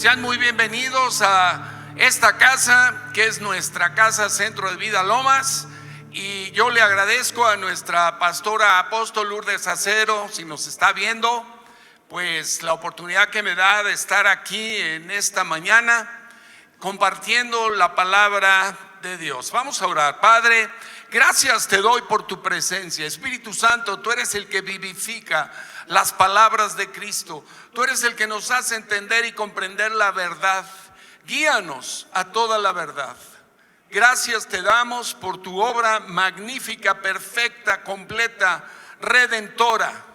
Sean muy bienvenidos a esta casa, que es nuestra casa Centro de Vida Lomas. Y yo le agradezco a nuestra pastora apóstol Lourdes Acero, si nos está viendo, pues la oportunidad que me da de estar aquí en esta mañana compartiendo la palabra de Dios. Vamos a orar. Padre, gracias te doy por tu presencia. Espíritu Santo, tú eres el que vivifica las palabras de Cristo. Tú eres el que nos hace entender y comprender la verdad. Guíanos a toda la verdad. Gracias te damos por tu obra magnífica, perfecta, completa, redentora,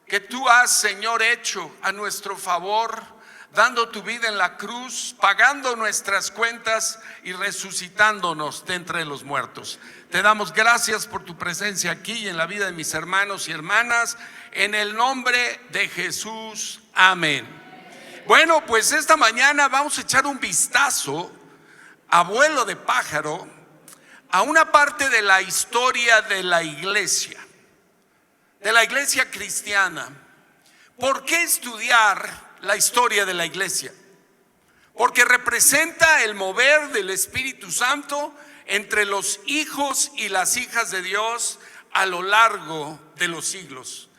que tú has, Señor, hecho a nuestro favor, dando tu vida en la cruz, pagando nuestras cuentas y resucitándonos de entre los muertos. Te damos gracias por tu presencia aquí y en la vida de mis hermanos y hermanas, en el nombre de Jesús, amén. Bueno, pues esta mañana vamos a echar un vistazo a vuelo de pájaro a una parte de la historia de la iglesia cristiana. ¿Por qué estudiar la historia de la iglesia? Porque representa el mover del Espíritu Santo entre los hijos y las hijas de Dios a lo largo de los siglos.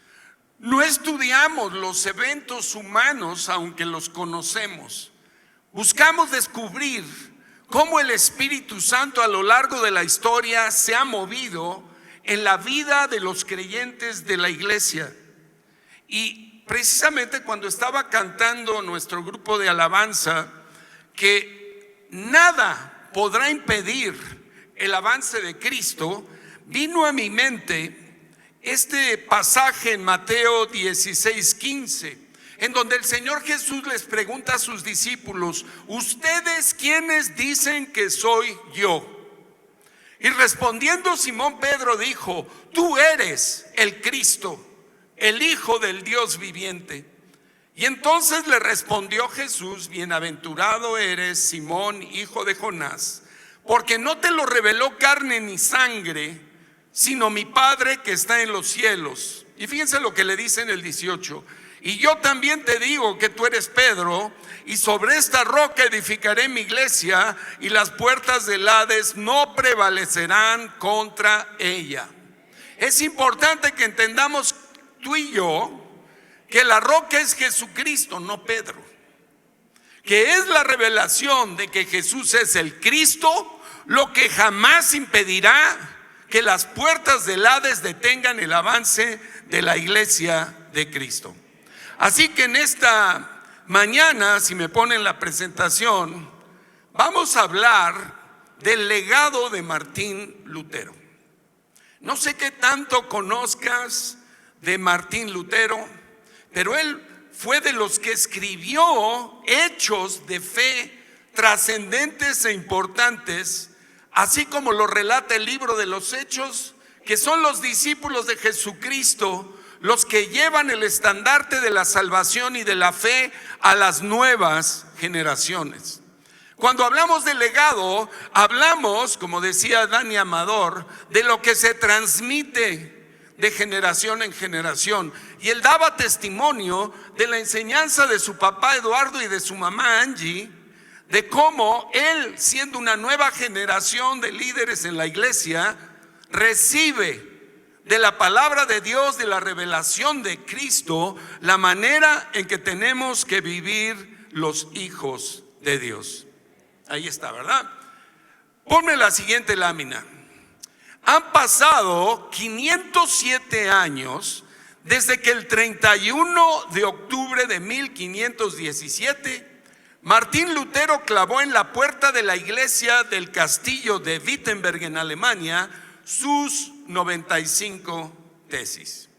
No estudiamos los eventos humanos, aunque los conocemos. Buscamos descubrir cómo el Espíritu Santo a lo largo de la historia se ha movido en la vida de los creyentes de la iglesia. Y precisamente cuando estaba cantando nuestro grupo de alabanza, que nada podrá impedir el avance de Cristo, vino a mi mente este pasaje en Mateo 16:15, en donde el Señor Jesús les pregunta a sus discípulos: ¿ustedes quiénes dicen que soy yo? Y respondiendo Simón Pedro dijo: tú eres el Cristo, el Hijo del Dios viviente. Y entonces le respondió Jesús: bienaventurado eres, Simón, hijo de Jonás, porque no te lo reveló carne ni sangre, sino mi Padre que está en los cielos. Y fíjense lo que le dice en el 18: y yo también te digo que tú eres Pedro, y sobre esta roca edificaré mi iglesia, y las puertas del Hades no prevalecerán contra ella. Es importante que entendamos tú y yo que la roca es Jesucristo, no Pedro, que es la revelación de que Jesús es el Cristo, lo que jamás impedirá que las puertas del Hades detengan el avance de la iglesia de Cristo. Así que en esta mañana, si me ponen la presentación, vamos a hablar del legado de Martín Lutero. No sé qué tanto conozcas de Martín Lutero, pero él fue de los que escribió hechos de fe trascendentes e importantes, así como lo relata el libro de los Hechos, que son los discípulos de Jesucristo los que llevan el estandarte de la salvación y de la fe a las nuevas generaciones. Cuando hablamos de legado, hablamos, como decía Dani Amador, de lo que se transmite de generación en generación. Y él daba testimonio de la enseñanza de su papá Eduardo y de su mamá Angie, de cómo él, siendo una nueva generación de líderes en la iglesia, recibe de la palabra de Dios, de la revelación de Cristo, la manera en que tenemos que vivir los hijos de Dios. Ahí está, ¿verdad? Ponme la siguiente lámina. Han pasado 507 años desde que el 31 de octubre de 1517 Martín Lutero clavó en la puerta de la iglesia del castillo de Wittenberg en Alemania sus 95 tesis.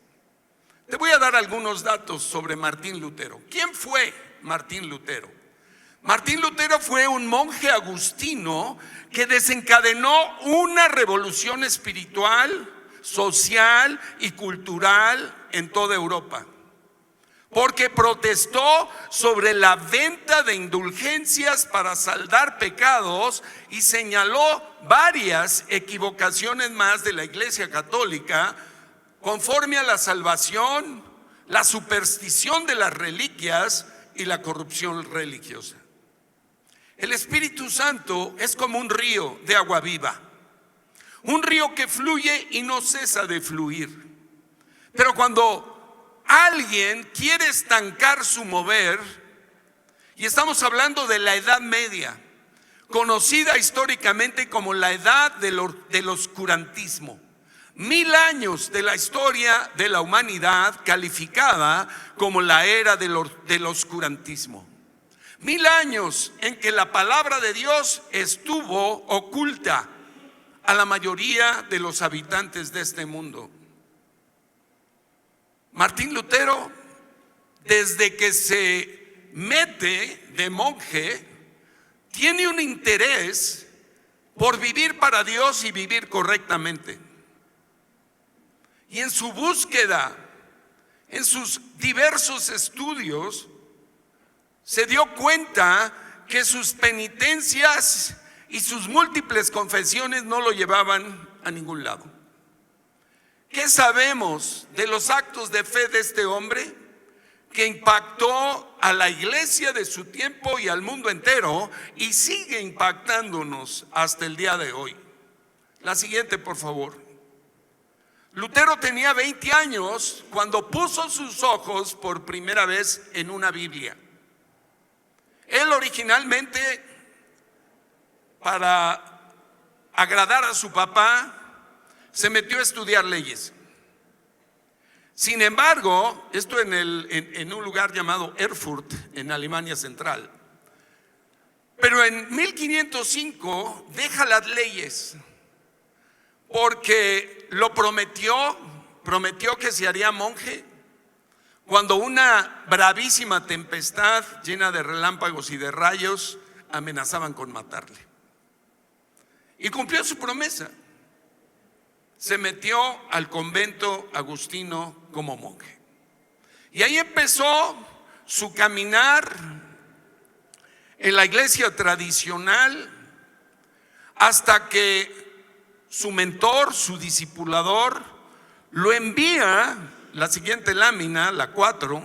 Te voy a dar algunos datos sobre Martín Lutero. ¿Quién fue Martín Lutero? Martín Lutero fue un monje agustino que desencadenó una revolución espiritual, social y cultural en toda Europa, porque protestó sobre la venta de indulgencias para saldar pecados y señaló varias equivocaciones más de la Iglesia Católica conforme a la salvación, la superstición de las reliquias y la corrupción religiosa. El Espíritu Santo es como un río de agua viva, un río que fluye y no cesa de fluir. Pero cuando alguien quiere estancar su mover, y estamos hablando de la Edad Media, conocida históricamente como la edad del oscurantismo, 1000 años de la historia de la humanidad calificada como la era del oscurantismo. 1000 años en que la palabra de Dios estuvo oculta a la mayoría de los habitantes de este mundo. Martín Lutero, desde que se mete de monje, tiene un interés por vivir para Dios y vivir correctamente. Y en su búsqueda, en sus diversos estudios, se dio cuenta que sus penitencias y sus múltiples confesiones no lo llevaban a ningún lado. ¿Qué sabemos de los actos de fe de este hombre que impactó a la iglesia de su tiempo y al mundo entero y sigue impactándonos hasta el día de hoy? La siguiente, por favor. Lutero tenía 20 años cuando puso sus ojos por primera vez en una Biblia. Él originalmente, para agradar a su papá, se metió a estudiar leyes. Sin embargo, esto en un lugar llamado Erfurt, en Alemania Central. Pero en 1505 deja las leyes porque lo prometió que se haría monje cuando una bravísima tempestad llena de relámpagos y de rayos amenazaban con matarle. Y cumplió su promesa. Se metió al convento agustino como monje. Y ahí empezó su caminar en la iglesia tradicional hasta que su mentor, su discipulador, lo envía, la siguiente lámina, la 4,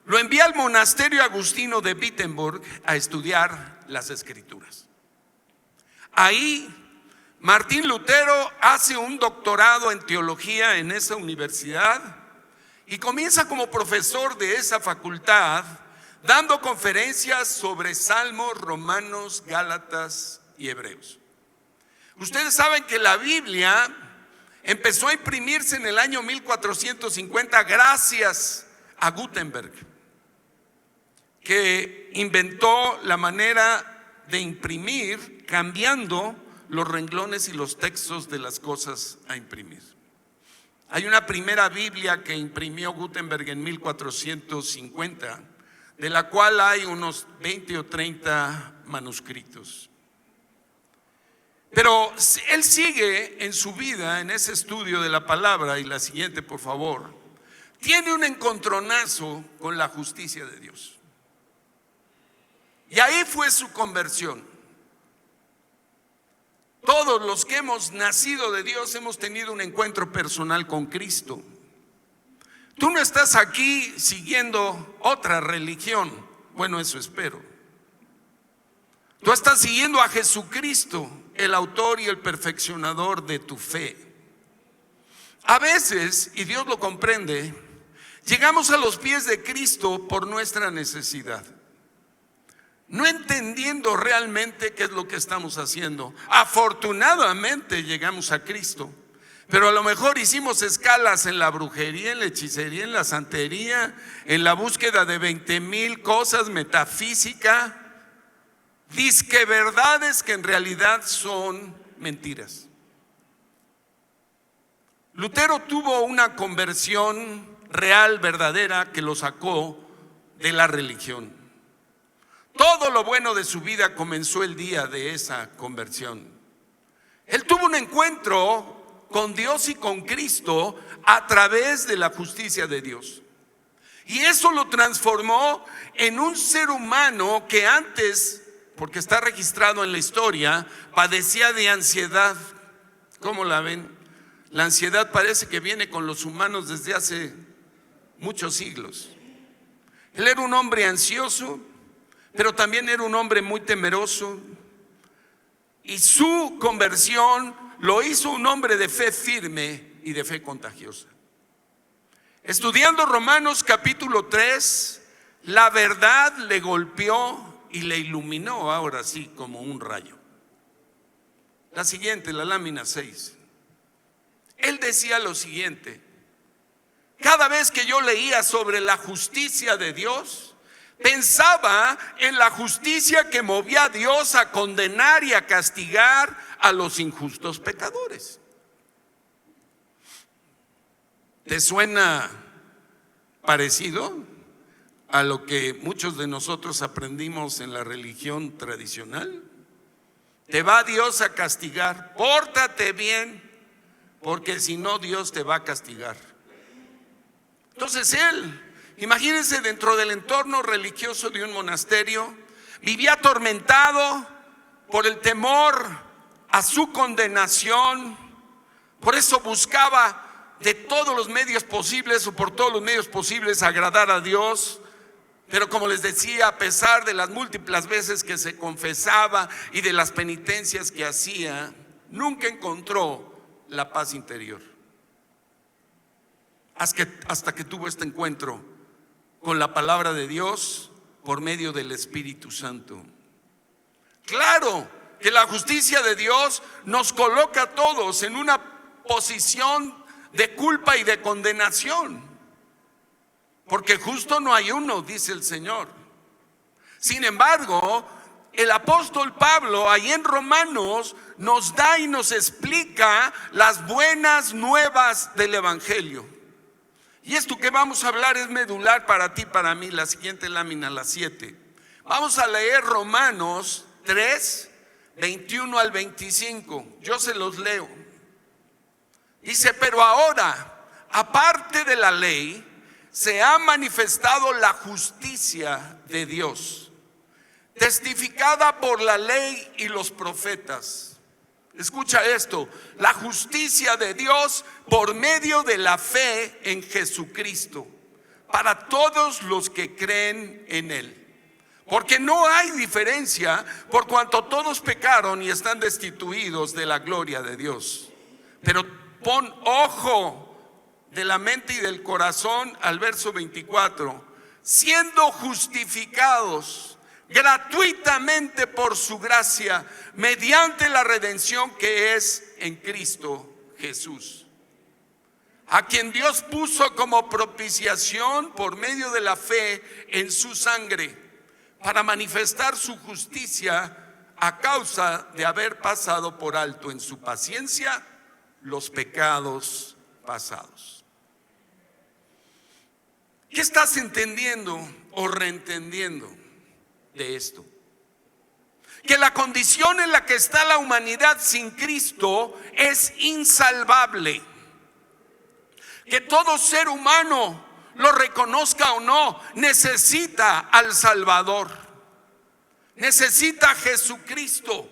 lo envía al monasterio agustino de Wittenberg a estudiar las Escrituras. Ahí Martín Lutero hace un doctorado en teología en esa universidad y comienza como profesor de esa facultad, dando conferencias sobre Salmos, Romanos, Gálatas y Hebreos. Ustedes saben que la Biblia empezó a imprimirse en el año 1450 gracias a Gutenberg, que inventó la manera de imprimir cambiando los renglones y los textos de las cosas a imprimir. Hay una primera Biblia que imprimió Gutenberg en 1450, de la cual hay unos 20 o 30 manuscritos. Pero él sigue en su vida, en ese estudio de la palabra, y la siguiente, por favor, tiene un encontronazo con la justicia de Dios. Y ahí fue su conversión. Todos los que hemos nacido de Dios hemos tenido un encuentro personal con Cristo. Tú no estás aquí siguiendo otra religión, bueno, eso espero. Tú estás siguiendo a Jesucristo, el autor y el perfeccionador de tu fe. A veces, y Dios lo comprende, llegamos a los pies de Cristo por nuestra necesidad, no entendiendo realmente qué es lo que estamos haciendo. Afortunadamente llegamos a Cristo, pero a lo mejor hicimos escalas en la brujería, en la hechicería, en la santería, en la búsqueda de 20,000 cosas, metafísica, disque verdades que en realidad son mentiras. Lutero tuvo una conversión real, verdadera, que lo sacó de la religión. Todo lo bueno de su vida comenzó el día de esa conversión. Él tuvo un encuentro con Dios y con Cristo a través de la justicia de Dios. Y eso lo transformó en un ser humano que antes, porque está registrado en la historia, padecía de ansiedad. ¿Cómo la ven? La ansiedad parece que viene con los humanos desde hace muchos siglos. Él era un hombre ansioso, pero también era un hombre muy temeroso. Y su conversión lo hizo un hombre de fe firme y de fe contagiosa. Estudiando Romanos capítulo 3, la verdad le golpeó y le iluminó ahora sí como un rayo. La siguiente, la lámina 6. Él decía lo siguiente: cada vez que yo leía sobre la justicia de Dios, pensaba en la justicia que movía a Dios a condenar y a castigar a los injustos pecadores. ¿Te suena parecido a lo que muchos de nosotros aprendimos en la religión tradicional? Te va Dios a castigar, pórtate bien, porque si no Dios te va a castigar. Entonces él, imagínense, dentro del entorno religioso de un monasterio, vivía atormentado por el temor a su condenación. Por eso buscaba de todos los medios posibles, o por todos los medios posibles, agradar a Dios. Pero como les decía, a pesar de las múltiples veces que se confesaba y de las penitencias que hacía, nunca encontró la paz interior. Hasta que tuvo este encuentro con la palabra de Dios por medio del Espíritu Santo. Claro que la justicia de Dios nos coloca a todos en una posición de culpa y de condenación, porque justo no hay uno, dice el Señor. Sin embargo, el apóstol Pablo ahí en Romanos nos da y nos explica las buenas nuevas del Evangelio. Y esto que vamos a hablar es medular para ti, para mí. La siguiente lámina, la 7. Vamos a leer Romanos 3, 21 al 25. Yo se los leo. Dice: pero ahora, aparte de la ley, se ha manifestado la justicia de Dios, testificada por la ley y los profetas. Escucha esto: la justicia de Dios por medio de la fe en Jesucristo, para todos los que creen en Él. Porque no hay diferencia, por cuanto todos pecaron y están destituidos de la gloria de Dios. Pero pon ojo de la mente y del corazón al verso 24: siendo justificados gratuitamente por su gracia, mediante la redención que es en Cristo Jesús, a quien Dios puso como propiciación por medio de la fe en su sangre, para manifestar su justicia a causa de haber pasado por alto en su paciencia los pecados pasados. ¿Qué estás entendiendo o reentendiendo de esto? Que la condición en la que está la humanidad sin Cristo es insalvable. Que todo ser humano, lo reconozca o no, necesita al Salvador, necesita a Jesucristo,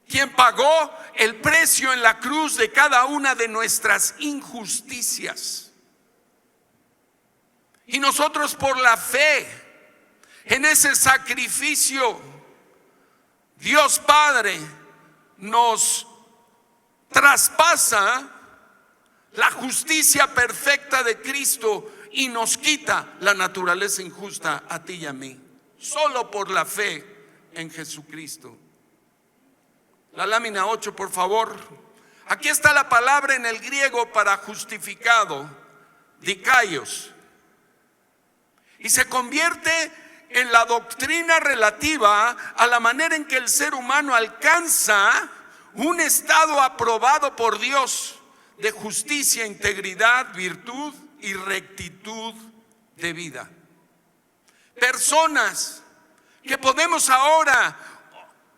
quien pagó el precio en la cruz de cada una de nuestras injusticias. Y nosotros, por la fe en ese sacrificio, Dios Padre nos traspasa la justicia perfecta de Cristo y nos quita la naturaleza injusta a ti y a mí, solo por la fe en Jesucristo. La lámina 8, por favor. Aquí está la palabra en el griego para justificado, dikaios, y se convierte en la doctrina relativa a la manera en que el ser humano alcanza un estado aprobado por Dios de justicia, integridad, virtud y rectitud de vida. Personas que podemos ahora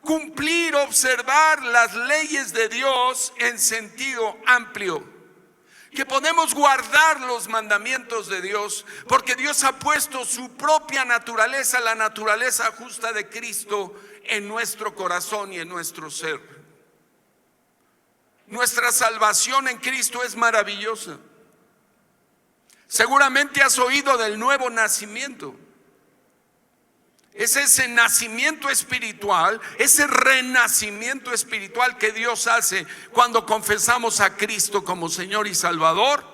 cumplir, observar las leyes de Dios en sentido amplio, que podemos guardar los mandamientos de Dios, porque Dios ha puesto su propia naturaleza, la naturaleza justa de Cristo, en nuestro corazón y en nuestro ser. Nuestra salvación en Cristo es maravillosa. Seguramente has oído del nuevo nacimiento. Es ese nacimiento espiritual, ese renacimiento espiritual que Dios hace cuando confesamos a Cristo como Señor y Salvador.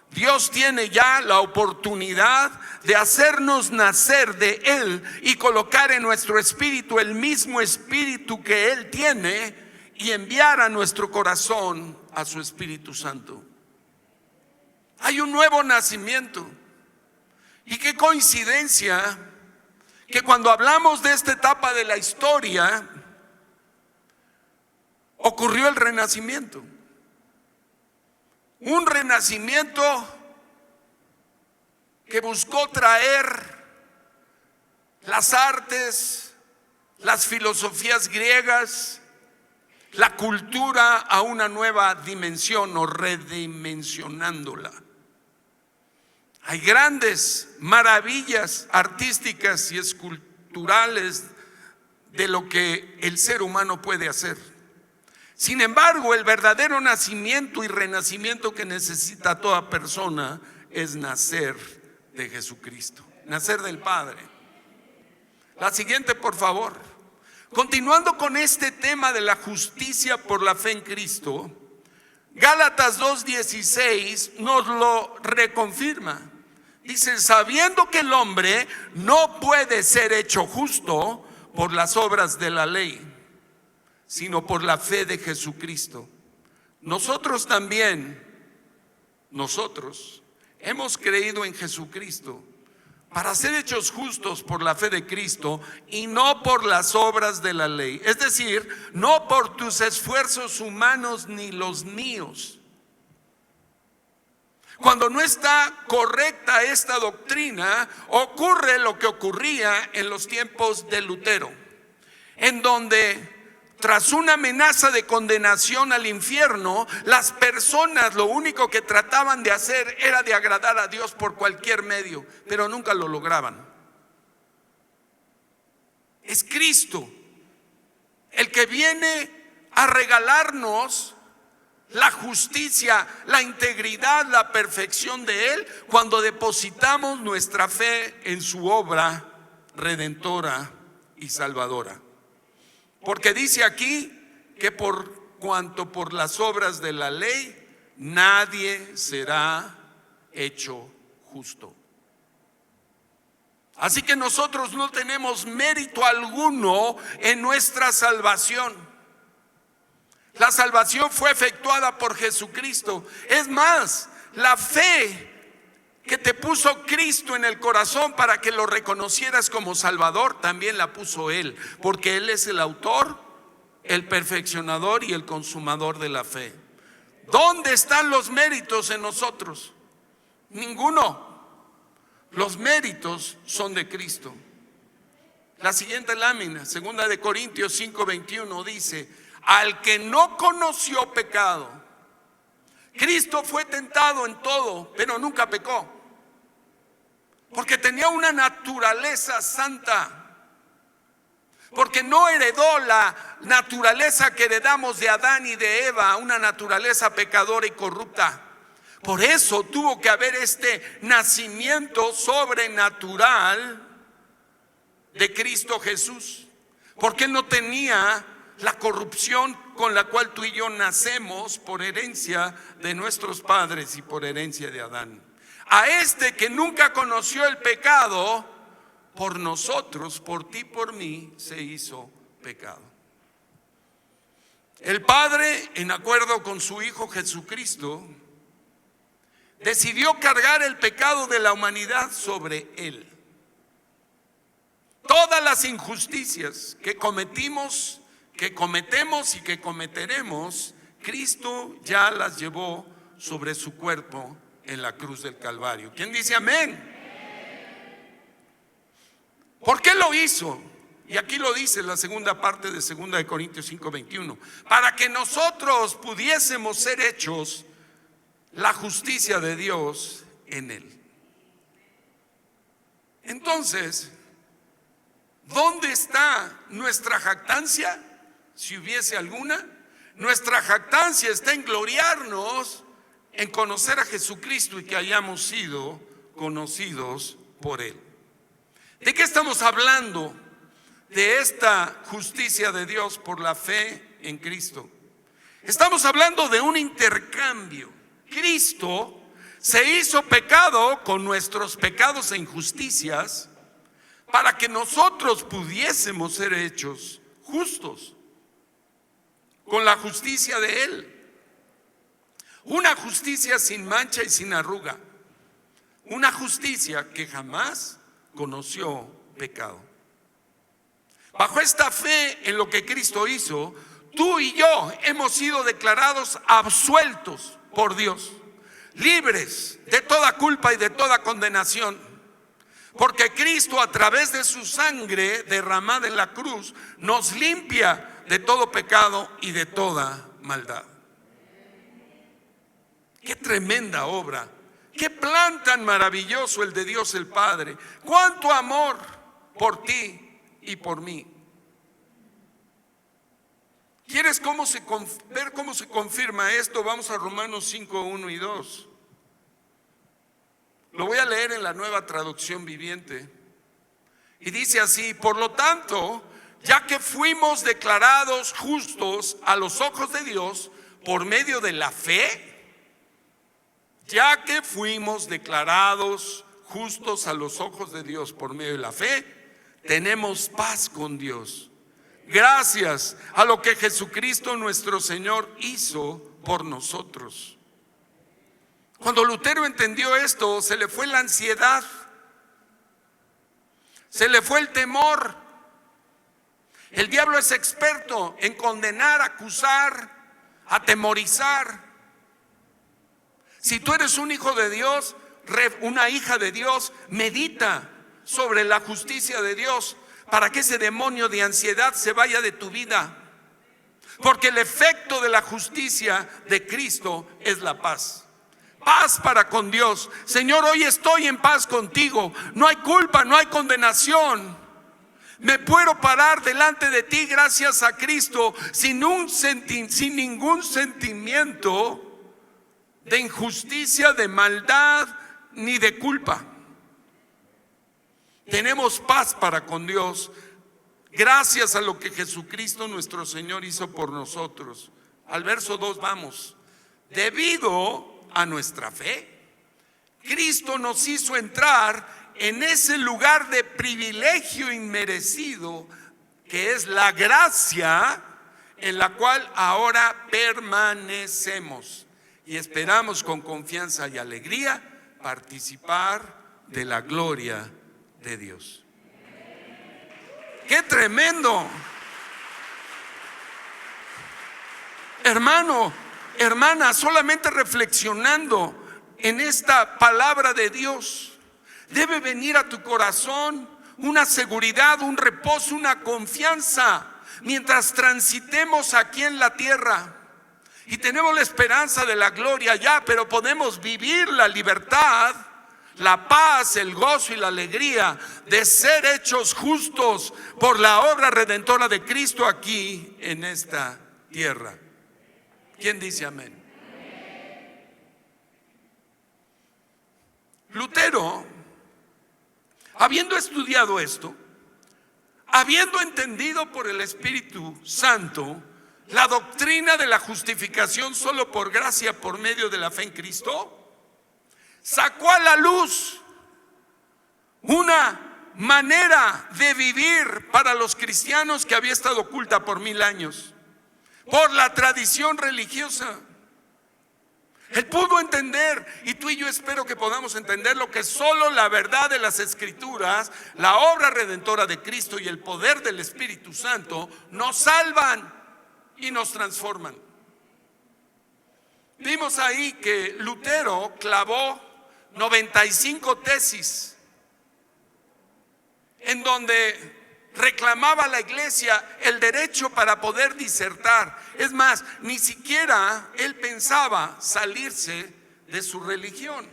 Dios tiene ya la oportunidad de hacernos nacer de Él y colocar en nuestro espíritu el mismo espíritu que Él tiene y enviar a nuestro corazón a su Espíritu Santo. Hay un nuevo nacimiento. Y qué coincidencia que cuando hablamos de esta etapa de la historia, ocurrió el renacimiento. Un renacimiento que buscó traer las artes, las filosofías griegas, la cultura a una nueva dimensión o redimensionándola. Hay grandes maravillas artísticas y esculturales de lo que el ser humano puede hacer. Sin embargo, el verdadero nacimiento y renacimiento que necesita toda persona es nacer de Jesucristo, nacer del Padre. La siguiente, por favor. Continuando con este tema de la justicia por la fe en Cristo, Gálatas 2:16 nos lo reconfirma. Dice, sabiendo que el hombre no puede ser hecho justo por las obras de la ley, sino por la fe de Jesucristo. Nosotros también, hemos creído en Jesucristo para ser hechos justos por la fe de Cristo y no por las obras de la ley. Es decir, no por tus esfuerzos humanos ni los míos. Cuando no está correcta esta doctrina, ocurre lo que ocurría en los tiempos de Lutero, en donde tras una amenaza de condenación al infierno, las personas lo único que trataban de hacer era de agradar a Dios por cualquier medio, pero nunca lo lograban. Es Cristo el que viene a regalarnos la justicia, la integridad, la perfección de Él cuando depositamos nuestra fe en su obra redentora y salvadora. Porque dice aquí que por cuanto por las obras de la ley nadie será hecho justo. Así que nosotros no tenemos mérito alguno en nuestra salvación. La salvación fue efectuada por Jesucristo. Es más, la fe que te puso Cristo en el corazón para que lo reconocieras como Salvador, también la puso Él, porque Él es el autor, el perfeccionador y el consumador de la fe. ¿Dónde están los méritos en nosotros? Ninguno. Los méritos son de Cristo. La siguiente lámina, 2 Corintios 5:21 dice, al que no conoció pecado, Cristo fue tentado en todo, pero nunca pecó, porque tenía una naturaleza santa, porque no heredó la naturaleza que heredamos de Adán y de Eva, una naturaleza pecadora y corrupta. Por eso tuvo que haber este nacimiento sobrenatural de Cristo Jesús, porque Él no tenía la corrupción con la cual tú y yo nacemos por herencia de nuestros padres y por herencia de Adán. A este que nunca conoció el pecado, por nosotros, por ti, por mí, se hizo pecado. El Padre, en acuerdo con su Hijo Jesucristo, decidió cargar el pecado de la humanidad sobre Él. Todas las injusticias que cometimos, que cometemos y que cometeremos, Cristo ya las llevó sobre su cuerpo en la cruz del Calvario. ¿Quién dice amén? ¿Por qué lo hizo? Y aquí lo dice la segunda parte de 2 Corintios 5:21, para que nosotros pudiésemos ser hechos la justicia de Dios en Él. Entonces, ¿dónde está nuestra jactancia? Si hubiese alguna, nuestra jactancia está en gloriarnos en conocer a Jesucristo y que hayamos sido conocidos por Él. ¿De qué estamos hablando? De esta justicia de Dios por la fe en Cristo. Estamos hablando de un intercambio. Cristo se hizo pecado con nuestros pecados e injusticias para que nosotros pudiésemos ser hechos justos con la justicia de Él. Una justicia sin mancha y sin arruga. Una justicia que jamás conoció pecado. Bajo esta fe en lo que Cristo hizo, tú y yo hemos sido declarados absueltos por Dios, libres de toda culpa y de toda condenación, porque Cristo, a través de su sangre derramada en la cruz, nos limpia de todo pecado y de toda maldad. Qué tremenda obra, qué plan tan maravilloso el de Dios el Padre, cuánto amor por ti y por mí. ¿Quieres ver cómo se confirma esto? Vamos a Romanos 5, 1 y 2. Lo voy a leer en la Nueva Traducción Viviente. Y dice así: por lo tanto, ya que fuimos declarados justos a los ojos de Dios por medio de la fe, ya que fuimos declarados justos a los ojos de Dios por medio de la fe, tenemos paz con Dios, gracias a lo que Jesucristo nuestro Señor hizo por nosotros. Cuando Lutero entendió esto, se le fue la ansiedad, se le fue el temor. El diablo es experto en condenar, acusar, atemorizar. Si tú eres un hijo de Dios, una hija de Dios, medita sobre la justicia de Dios para que ese demonio de ansiedad se vaya de tu vida. Porque el efecto de la justicia de Cristo es la paz. Paz para con Dios. Señor, hoy estoy en paz contigo. No hay culpa, no hay condenación. Me puedo parar delante de ti gracias a Cristo sin ningún sentimiento de injusticia, de maldad, ni de culpa. Tenemos paz para con Dios gracias a lo que Jesucristo nuestro Señor hizo por nosotros. Al verso 2 vamos. Debido a nuestra fe, Cristo nos hizo entrar en ese lugar de privilegio inmerecido que es la gracia en la cual ahora permanecemos y esperamos con confianza y alegría participar de la gloria de Dios. ¡Qué tremendo! Hermano, hermana, solamente reflexionando en esta palabra de Dios, debe venir a tu corazón una seguridad, un reposo, una confianza mientras transitemos aquí en la tierra. Y tenemos la esperanza de la gloria ya, pero podemos vivir la libertad, la paz, el gozo y la alegría de ser hechos justos por la obra redentora de Cristo aquí en esta tierra. ¿Quién dice amén? Lutero, habiendo estudiado esto, habiendo entendido por el Espíritu Santo la doctrina de la justificación solo por gracia por medio de la fe en Cristo, sacó a la luz una manera de vivir para los cristianos que había estado oculta por 1000 años, por la tradición religiosa. Él pudo entender, y tú y yo espero que podamos entender lo que solo la verdad de las Escrituras, la obra redentora de Cristo y el poder del Espíritu Santo nos salvan y nos transforman. Vimos ahí que Lutero clavó 95 tesis en donde reclamaba a la iglesia el derecho para poder disertar. Es más, ni siquiera él pensaba salirse de su religión.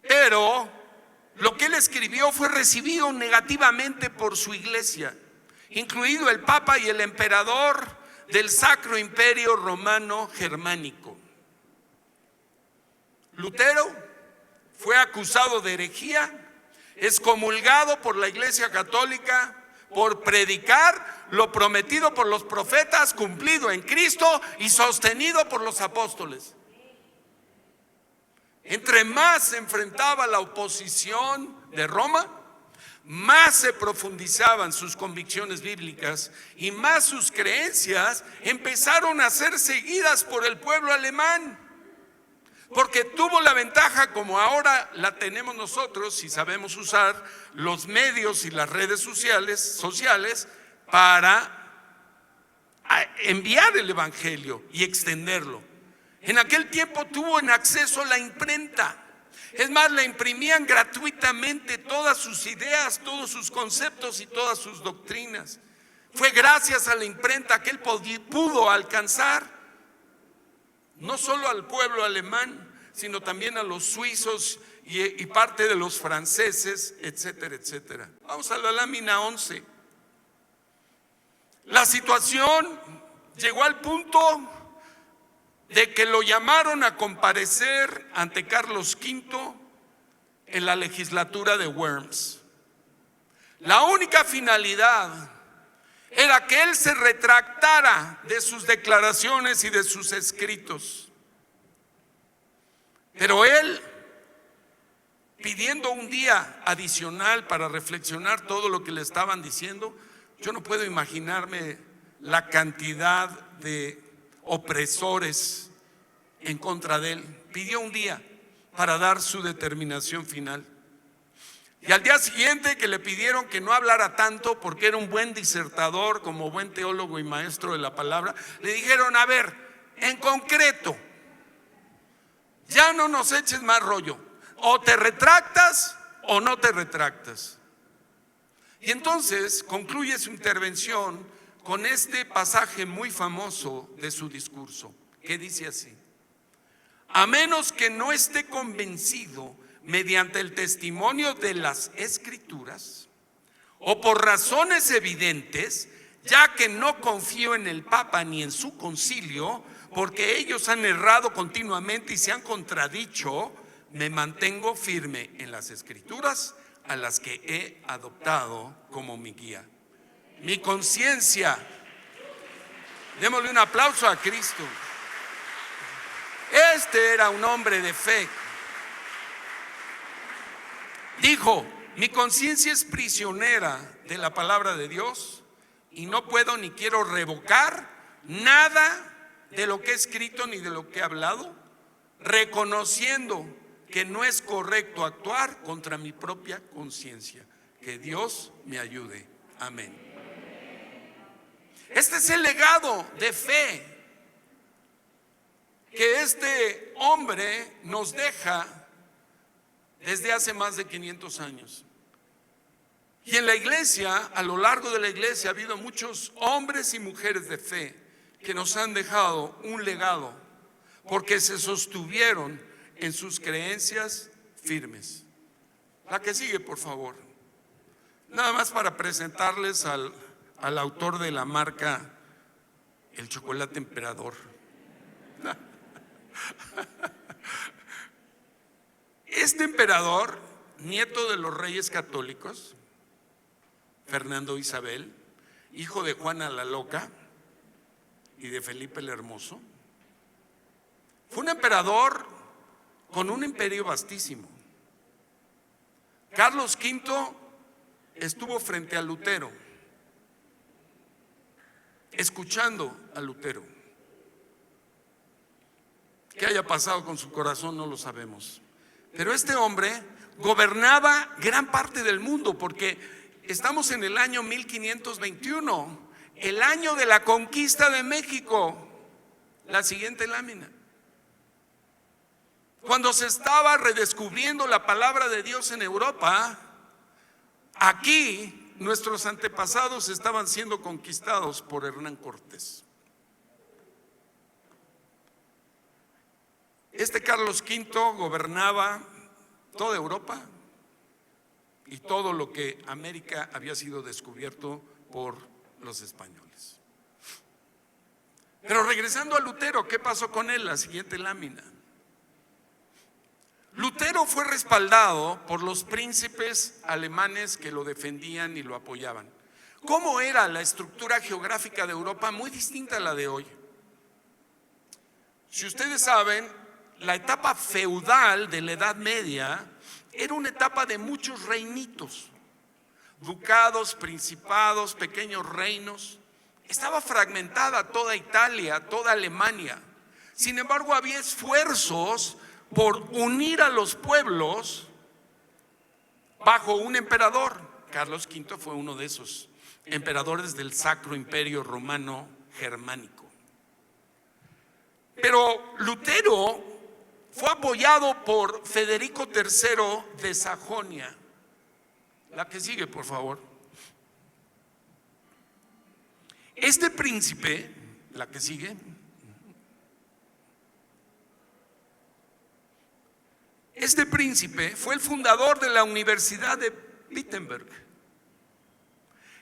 Pero lo que él escribió fue recibido negativamente por su iglesia, incluido el Papa y el emperador del Sacro Imperio Romano Germánico. Lutero fue acusado de herejía, excomulgado por la Iglesia Católica por predicar lo prometido por los profetas, cumplido en Cristo y sostenido por los apóstoles. Entre más se enfrentaba la oposición de Roma, más se profundizaban sus convicciones bíblicas y más sus creencias empezaron a ser seguidas por el pueblo alemán, porque tuvo la ventaja, como ahora la tenemos nosotros, si sabemos usar los medios y las redes sociales para enviar el evangelio y extenderlo. En aquel tiempo tuvo en acceso la imprenta. Es más, le imprimían gratuitamente todas sus ideas, todos sus conceptos y todas sus doctrinas. Fue gracias a la imprenta que él pudo alcanzar no solo al pueblo alemán, sino también a los suizos y parte de los franceses, etcétera, etcétera. Vamos a la lámina 11. La situación llegó al punto de que lo llamaron a comparecer ante Carlos V en la legislatura de Worms. La única finalidad era que él se retractara de sus declaraciones y de sus escritos. Pero él, pidiendo un día adicional para reflexionar todo lo que le estaban diciendo, yo no puedo imaginarme la cantidad de opresores en contra de él. Pidió un día para dar su determinación final. Y al día siguiente, que le pidieron que no hablara tanto porque era un buen disertador, como buen teólogo y maestro de la palabra, le dijeron: a ver, en concreto, ya no nos eches más rollo, o te retractas o no te retractas. Y entonces concluye su intervención con este pasaje muy famoso de su discurso, que dice así: a menos que no esté convencido mediante el testimonio de las Escrituras o por razones evidentes, ya que no confío en el Papa ni en su concilio, porque ellos han errado continuamente y se han contradicho, me mantengo firme en las Escrituras, a las que he adoptado como mi guía. Mi conciencia, démosle un aplauso a Cristo. Este era un hombre de fe. Dijo: mi conciencia es prisionera de la palabra de Dios y no puedo ni quiero revocar nada de lo que he escrito ni de lo que he hablado, reconociendo que no es correcto actuar contra mi propia conciencia. Que Dios me ayude. Amén. Este es el legado de fe que este hombre nos deja desde hace más de 500 años. Y en la iglesia, a lo largo de la iglesia, ha habido muchos hombres y mujeres de fe que nos han dejado un legado porque se sostuvieron en sus creencias firmes. La que sigue, por favor. Nada más para presentarles al autor de la marca El Chocolate Emperador. Este emperador, nieto de los reyes católicos, Fernando e Isabel, hijo de Juana la Loca y de Felipe el Hermoso, fue un emperador con un imperio vastísimo. Carlos V estuvo frente a Lutero, escuchando a Lutero. ¿Qué haya pasado con su corazón? No lo sabemos. Pero este hombre gobernaba gran parte del mundo, porque estamos en el año 1521, el año de la conquista de México. La siguiente lámina. Cuando se estaba redescubriendo la palabra de Dios en Europa, aquí nuestros antepasados estaban siendo conquistados por Hernán Cortés. Este Carlos V gobernaba toda Europa y todo lo que América había sido descubierto por los españoles. Pero regresando a Lutero, ¿qué pasó con él? La siguiente lámina. Lutero fue respaldado por los príncipes alemanes que lo defendían y lo apoyaban. ¿Cómo era la estructura geográfica de Europa? Muy distinta a la de hoy. Si ustedes saben, la etapa feudal de la Edad Media era una etapa de muchos reinitos, ducados, principados, pequeños reinos. Estaba fragmentada toda Italia, toda Alemania. Sin embargo, había esfuerzos por unir a los pueblos bajo un emperador. Carlos V fue uno de esos emperadores del Sacro Imperio Romano Germánico. Pero Lutero fue apoyado por Federico III de Sajonia. La que sigue, por favor. Este príncipe, la que sigue, este príncipe fue el fundador de la Universidad de Wittenberg.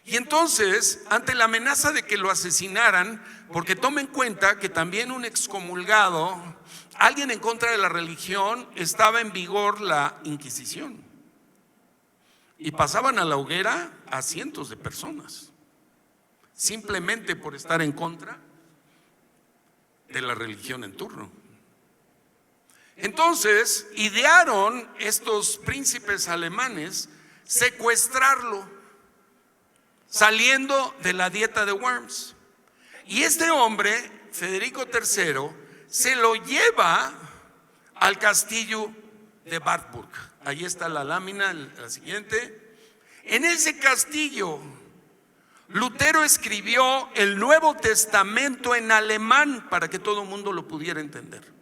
Y entonces, ante la amenaza de que lo asesinaran, porque tomen en cuenta que también un excomulgado, alguien en contra de la religión, estaba en vigor la Inquisición. Y pasaban a la hoguera a cientos de personas, simplemente por estar en contra de la religión en turno. Entonces, idearon estos príncipes alemanes secuestrarlo, saliendo de la dieta de Worms. Y este hombre, Federico III, se lo lleva al castillo de Wartburg. Ahí está la lámina, la siguiente. En ese castillo, Lutero escribió el Nuevo Testamento en alemán para que todo el mundo lo pudiera entender.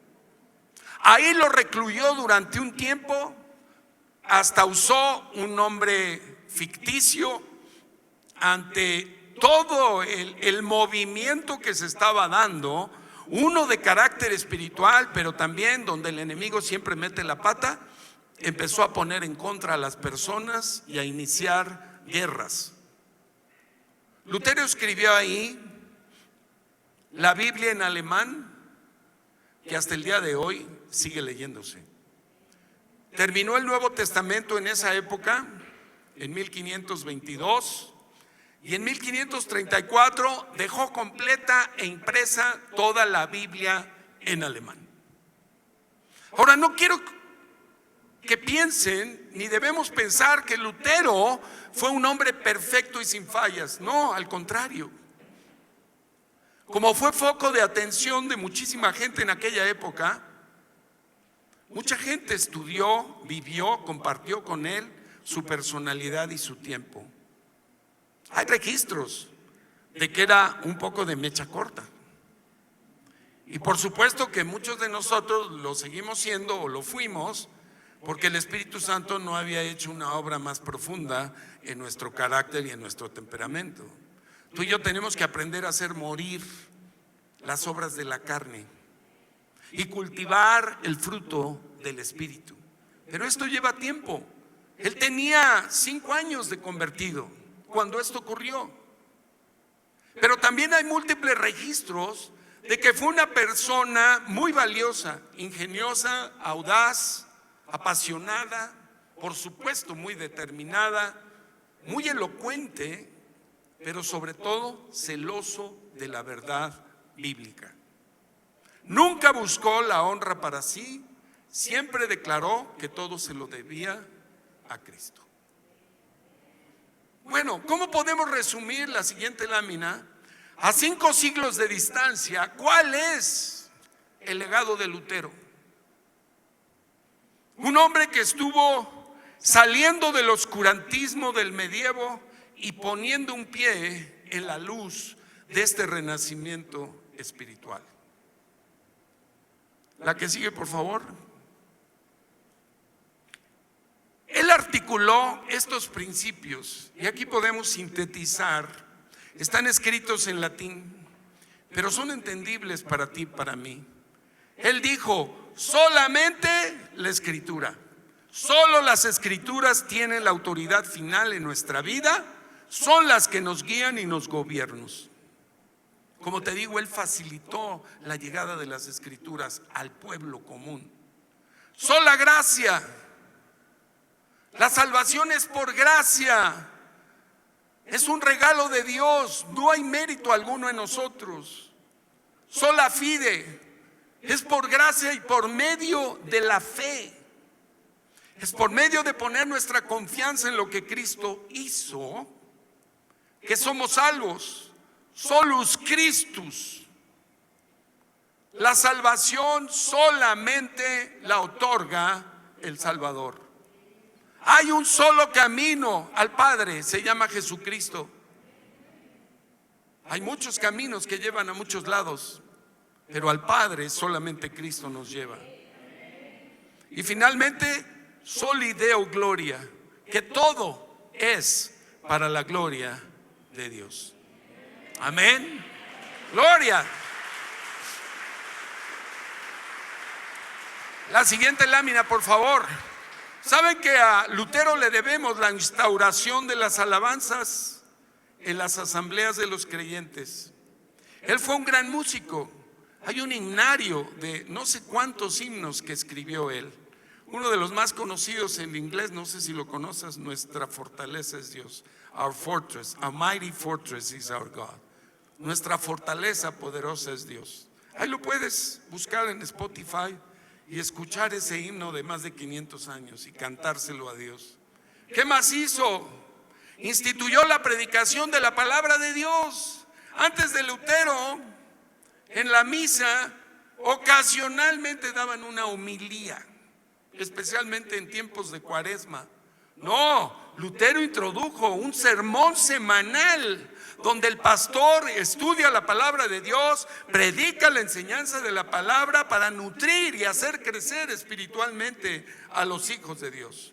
Ahí lo recluyó durante un tiempo, hasta usó un nombre ficticio ante todo el movimiento que se estaba dando, uno de carácter espiritual, pero también donde el enemigo siempre mete la pata. Empezó a poner en contra a las personas y a iniciar guerras. Lutero escribió ahí la Biblia en alemán, que hasta el día de hoy sigue leyéndose. Terminó el Nuevo Testamento en esa época, en 1522, y en 1534 dejó completa e impresa toda la Biblia en alemán. Ahora, no quiero que piensen, ni debemos pensar que Lutero fue un hombre perfecto y sin fallas. No, al contrario. Como fue foco de atención de muchísima gente en aquella época, mucha gente estudió, vivió, compartió con él su personalidad y su tiempo. Hay registros de que era un poco de mecha corta. Y por supuesto que muchos de nosotros lo seguimos siendo o lo fuimos, porque el Espíritu Santo no había hecho una obra más profunda en nuestro carácter y en nuestro temperamento. Tú y yo tenemos que aprender a hacer morir las obras de la carne y cultivar el fruto del Espíritu. Pero esto lleva tiempo. Él tenía 5 años de convertido cuando esto ocurrió. Pero también hay múltiples registros de que fue una persona muy valiosa, ingeniosa, audaz, apasionada, por supuesto muy determinada, muy elocuente, pero sobre todo celoso de la verdad bíblica. Nunca buscó la honra para sí, siempre declaró que todo se lo debía a Cristo. Bueno, ¿cómo podemos resumir la siguiente lámina? A 5 siglos de distancia, ¿cuál es el legado de Lutero? Un hombre que estuvo saliendo del oscurantismo del medievo y poniendo un pie en la luz de este renacimiento espiritual. La que sigue, por favor. Él articuló estos principios y aquí podemos sintetizar. Están escritos en latín, pero son entendibles para ti y para mí. Él dijo: solamente la Escritura, solo las Escrituras tienen la autoridad final en nuestra vida, son las que nos guían y nos gobiernan. Como te digo, él facilitó la llegada de las Escrituras al pueblo común. Sola gracia, La salvación es por gracia. Es un regalo de Dios. No hay mérito alguno en nosotros. Sola fide. Es por gracia y por medio de la fe. Es por medio de poner nuestra confianza en lo que Cristo hizo que somos salvos. Solus Christus. La salvación solamente la otorga el Salvador. Hay un solo camino al Padre, se llama Jesucristo. Hay muchos caminos que llevan a muchos lados, pero al Padre solamente Cristo nos lleva. Y finalmente, soli Deo gloria, que todo es para la gloria de Dios. Amén. Gloria. La siguiente lámina, por favor. ¿Saben que a Lutero le debemos la instauración de las alabanzas en las asambleas de los creyentes? Él fue un gran músico. Hay un himnario de no sé cuántos himnos que escribió él. Uno de los más conocidos en inglés, no sé si lo conoces, nuestra fortaleza es Dios. Our fortress, a mighty fortress is our God. Nuestra fortaleza poderosa es Dios. Ahí lo puedes buscar en Spotify y escuchar ese himno de más de 500 años y cantárselo a Dios. ¿Qué más hizo? Instituyó la predicación de la palabra de Dios. Antes de Lutero, en la misa, ocasionalmente daban una homilía, especialmente en tiempos de Cuaresma. No, Lutero introdujo un sermón semanal donde el pastor estudia la palabra de Dios, predica la enseñanza de la palabra para nutrir y hacer crecer espiritualmente a los hijos de Dios.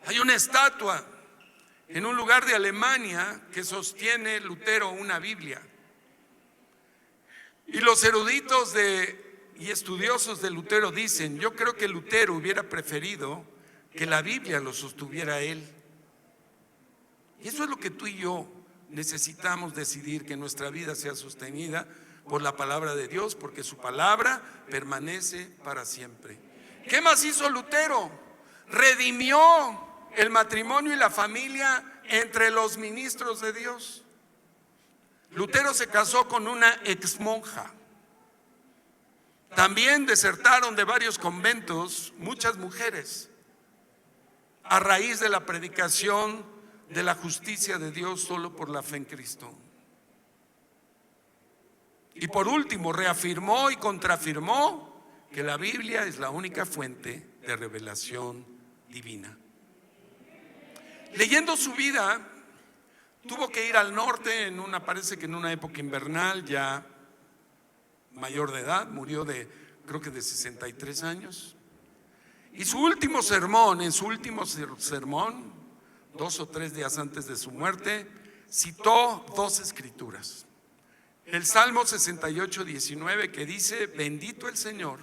Hay una estatua en un lugar de Alemania que sostiene Lutero una Biblia. Y los eruditos y estudiosos de Lutero dicen: yo creo que Lutero hubiera preferido que la Biblia lo sostuviera él. Y eso es lo que tú y yo necesitamos decidir, que nuestra vida sea sostenida por la palabra de Dios, porque su palabra permanece para siempre. ¿Qué más hizo Lutero? Redimió el matrimonio y la familia entre los ministros de Dios. Lutero se casó con una exmonja. También desertaron de varios conventos muchas mujeres a raíz de la predicación de la justicia de Dios solo por la fe en Cristo. Y por último, reafirmó y contrafirmó que la Biblia es la única fuente de revelación divina. Leyendo su vida, tuvo que ir al norte parece que en una época invernal, ya mayor de edad, murió creo que de 63 años. Y su último sermón, 2 o 3 días antes de su muerte, citó 2 escrituras. El Salmo 68, 19, que dice: bendito el Señor,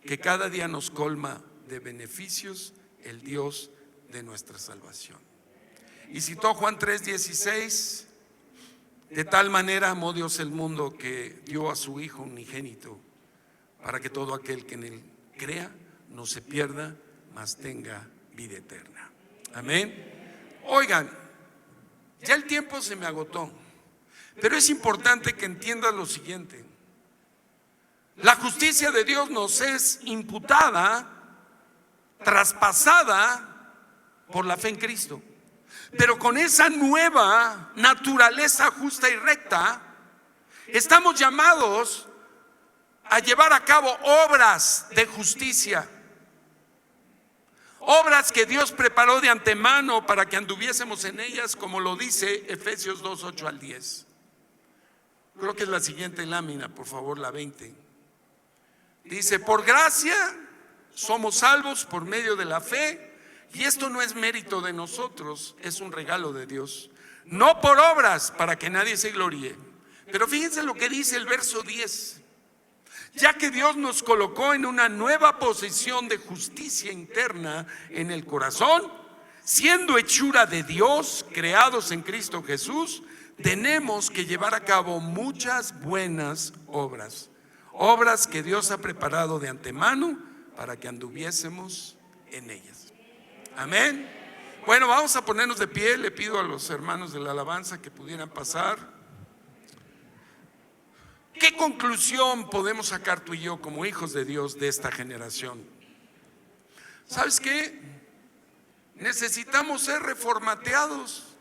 que cada día nos colma de beneficios, el Dios de nuestra salvación. Y citó Juan 3, 16, de tal manera amó Dios el mundo que dio a su Hijo unigénito, para que todo aquel que en él crea no se pierda, mas tenga vida eterna. Amén. Oigan, ya el tiempo se me agotó, pero es importante que entiendan lo siguiente: la justicia de Dios nos es imputada, traspasada por la fe en Cristo. Pero con esa nueva naturaleza justa y recta, estamos llamados a llevar a cabo obras de justicia. Obras que Dios preparó de antemano para que anduviésemos en ellas, como lo dice Efesios 2, 8 al 10. Creo que es la siguiente lámina, por favor, la 20. Dice: por gracia somos salvos por medio de la fe, y esto no es mérito de nosotros, es un regalo de Dios, no por obras para que nadie se gloríe. Pero fíjense lo que dice el verso 10: ya que Dios nos colocó en una nueva posición de justicia interna en el corazón, siendo hechura de Dios, creados en Cristo Jesús, tenemos que llevar a cabo muchas buenas obras, obras que Dios ha preparado de antemano para que anduviésemos en ellas. Amén. Bueno, vamos a ponernos de pie. Le pido a los hermanos de la alabanza que pudieran pasar. ¿Qué conclusión podemos sacar tú y yo como hijos de Dios de esta generación? ¿Sabes qué? Necesitamos ser reformateados,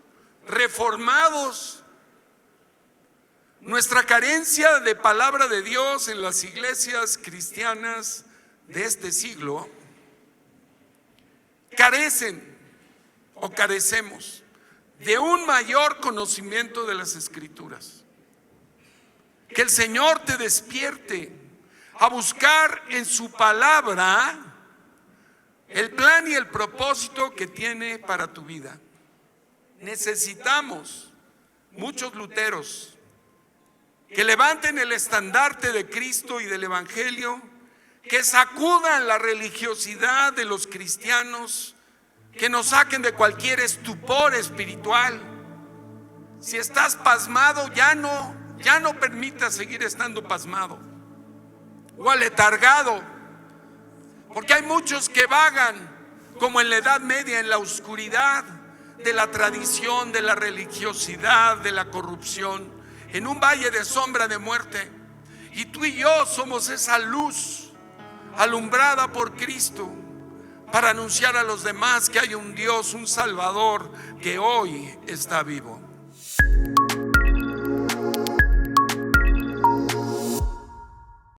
reformados. Nuestra carencia de palabra de Dios en las iglesias cristianas de este siglo carecemos de un mayor conocimiento de las Escrituras. Que el Señor te despierte a buscar en su palabra el plan y el propósito que tiene para tu vida. Necesitamos muchos luteros que levanten el estandarte de Cristo y del Evangelio, que sacudan la religiosidad de los cristianos, que nos saquen de cualquier estupor espiritual. Si estás pasmado, ya no permitas seguir estando pasmado o aletargado, porque hay muchos que vagan como en la Edad Media en la oscuridad de la tradición, de la religiosidad, de la corrupción, en un valle de sombra de muerte. Y tú y yo somos esa luz alumbrada por Cristo para anunciar a los demás que hay un Dios, un Salvador que hoy está vivo.